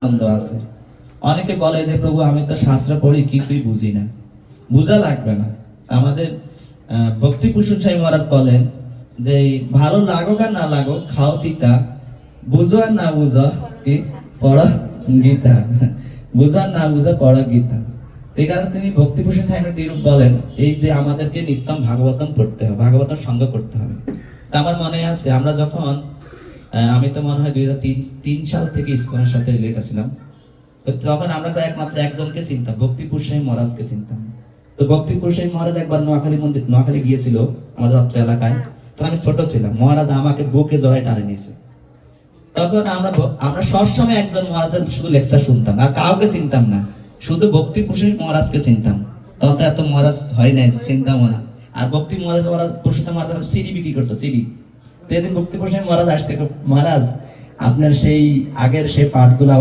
আনন্দ আছে। অনেকে বলে যে প্রভু আমি তো শাস্ত্র পড়ি কিছুই বুঝি না। বুঝা লাগবে না। আমাদের ভক্তিভূষণ সাহেব মহারাজ বলেন যে ভালো লাগুক আর না লাগুক খাও তিতা, বুঝো আর না বুঝো কি পড়ো গীতা, বুঝো আর না বুঝো পড়ো গীতা। এই কারণে তিনি ভক্তিভূষণ সাহেবের দ্বিরূপ বলেন এই যে আমাদেরকে নিত্যম ভাগবতম পড়তে হবে, ভাগবতম সঙ্গ করতে হবে। তা আমার মনে আছে আমরা যখন আমি তো মনে হয় 2003 সাল থেকে ইসকনের সাথে রিলেট ছিলাম। তখন আমরা তো একমাত্র একজনকে চিনতাম, ভক্তিপুর সাহেব মহারাজকে চিনতাম। তো ভক্তিপুর সাহেব মহারাজ একবার নোয়াখালী গিয়েছিল আমাদের অত্র এলাকায়। তো আমি ছোট ছিলাম, মহারাজ আমাকে বুকে জড়ায় টানে নিয়েছে। তখন আমরা সবসময় একজন মহারাজের শুধু লেকচার শুনতাম আর কাউকে চিনতাম না, শুধু ভক্তিপুর সাহেব মহারাজকে চিনতাম। তখন তো এত মহারাজ হয় নাই, চিনতামও না। আর মহারাজ পুরুষোত্তম মহারাজ সিডি বিক্রি করতো, সিডি। তো এদিন ভক্তিপুর সাহেব মহারাজ আসছে, মহারাজ আপনার সেই আগের সেই পাঠগুলো